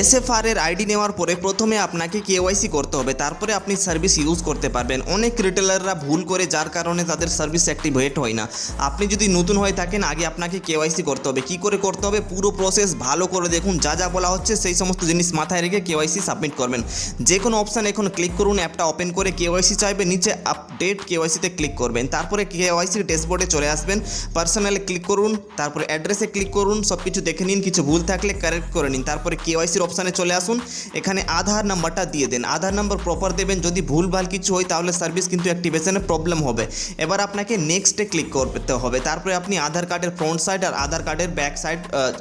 এসএফআর এর আইডি নেওয়ার পরে প্রথমে আপনাকে কেওয়াইসি করতে হবে, তারপরে আপনি সার্ভিস ইউজ করতে পারবেন। অনেক রিটেলাররা ভুল করে, যার কারণে তাদের সার্ভিস অ্যাক্টিভেট হয় না। আপনি যদি নতুন হয়ে থাকেন, আগে আপনাকে কেওয়াইসি করতে হবে। কী করে করতে হবে পুরো প্রসেস ভালো করে দেখুন, যা যা বলা হচ্ছে সেই সমস্ত জিনিস মাথায় রেখে কেওয়াইসি সাবমিট করবেন। যে কোনো অপশান এখন ক্লিক করুন, অ্যাপটা ওপেন করে কেওয়াইসি চাইবে, নিচে আপডেট কেওয়াইসিতে ক্লিক করবেন। তারপরে কেওয়াইসির ড্যাশবোর্ডে চলে আসবেন, পার্সোনালে ক্লিক করুন, তারপরে অ্যাড্রেসে ক্লিক করুন, সব কিছু দেখে নিন, কিছু ভুল থাকলে কারেক্ট করে নিন। তারপরে কেওয়াইসির অপশানে চলে আসুন, এখানে আধার নাম্বারটা দিয়ে দেন। আধার নাম্বার প্রপার দেবেন, যদি ভুলভাল কিছু হয় তাহলে সার্ভিস কিন্তু অ্যাক্টিভেশনে প্রবলেম হবে। এবার আপনাকে নেক্সটে ক্লিক করতে হবে। তারপরে আপনি আধার কার্ডের ফ্রন্ট সাইড আর আধার কার্ডের ব্যাক সাইড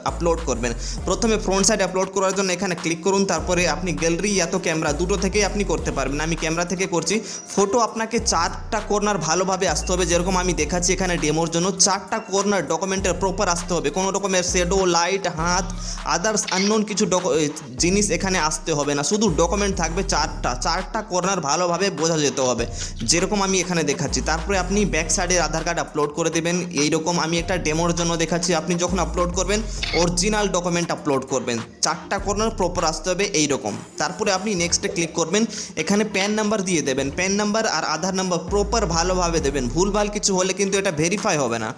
আপলোড করবেন। প্রথমে ফ্রন্ট সাইড আপলোড করার জন্য এখানে ক্লিক করুন, তারপরে আপনি গ্যালারি তো ক্যামেরা দুটো থেকেই আপনি করতে পারবেন। আমি ক্যামেরা থেকে করছি। ফটো আপনাকে 4টা কর্নার ভালোভাবে আসতে হবে, যেরকম আমি দেখাচ্ছি এখানে ডেমোর জন্য। 4টা কর্নার ডকুমেন্টের প্রপার আসতে হবে, কোনো রকমের শেডো, লাইট, হাত, আদার্স আননোন কিছু জিনিস এখানে আসতে হবে না, শুধু ডকুমেন্ট থাকবে 4টা কর্নার ভালোভাবে বোঝা যেতে হবে, যেরকম আমি এখানে দেখাচ্ছি। তারপরে আপনি ব্যাক সাইডের আধার কার্ড আপলোড করে দেবেন। এইরকম আমি একটা ডেমোর জন্য দেখাচ্ছি। আপনি যখন আপলোড করবেন অরিজিনাল ডকুমেন্ট আপলোড করবেন, 4টা কর্নার প্রপার আসতে হবে এইরকম। তারপরে আপনি নেক্সটে ক্লিক করবেন, এখানে প্যান নাম্বার দিয়ে দেবেন। প্যান নাম্বার আর আধার নাম্বার প্রপার ভালোভাবে দেবেন, ভুলভাল কিছু হলে কিন্তু এটা ভেরিফাই হবে না।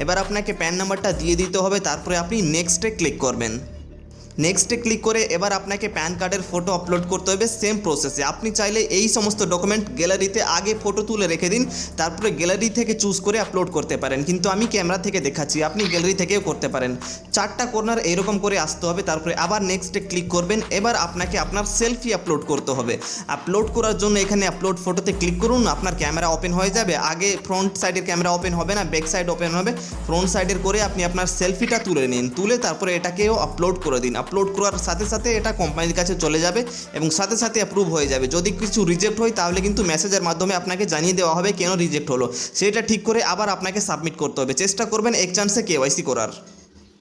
এবার আপনাকে প্যান নাম্বারটা দিয়ে দিতে হবে, তারপরে আপনি নেক্সটে ক্লিক করবেন। নেক্সটে ক্লিক করে এবার আপনাকে প্যান কার্ডের ফটো আপলোড করতে হবে সেম প্রসেসে। আপনি চাইলে এই সমস্ত ডকুমেন্ট গ্যালারিতে আগে ফটো তুলে রেখে দিন, তারপরে গ্যালারি থেকে চুজ করে আপলোড করতে পারেন, কিন্তু আমি ক্যামেরা থেকে দেখাচ্ছি, আপনি গ্যালারি থেকেও করতে পারেন। 4টা কর্নার এরকম করে আসতে হবে, তারপরে আবার নেক্সটে ক্লিক করবেন। এবার আপনাকে আপনার সেলফি আপলোড করতে হবে। আপলোড করার জন্য এখানে আপলোড ফটোতে ক্লিক করুন, আপনার ক্যামেরা ওপেন হয়ে যাবে। আগে ফ্রন্ট সাইডের ক্যামেরা ওপেন হবে না, ব্যাক সাইড ওপেন হবে। ফ্রন্ট সাইডের করে আপনি আপনার সেলফিটা তুলে নিন, তুলে তারপরে এটাকেও আপলোড করে দিন। আপলোড করার সাথে সাথে এটা কোম্পানির কাছে চলে যাবে এবং সাথে সাথে অ্যাপ্রুভ হয়ে যাবে। যদি কিছু রিজেক্ট হয় তাহলে কিন্তু মেসেজের মাধ্যমে আপনাকে জানিয়ে দেওয়া হবে কেন রিজেক্ট হলো, সেটা ঠিক করে আবার আপনাকে সাবমিট করতে হবে। চেষ্টা করবেন এক চান্সে কেওয়াইসি করার।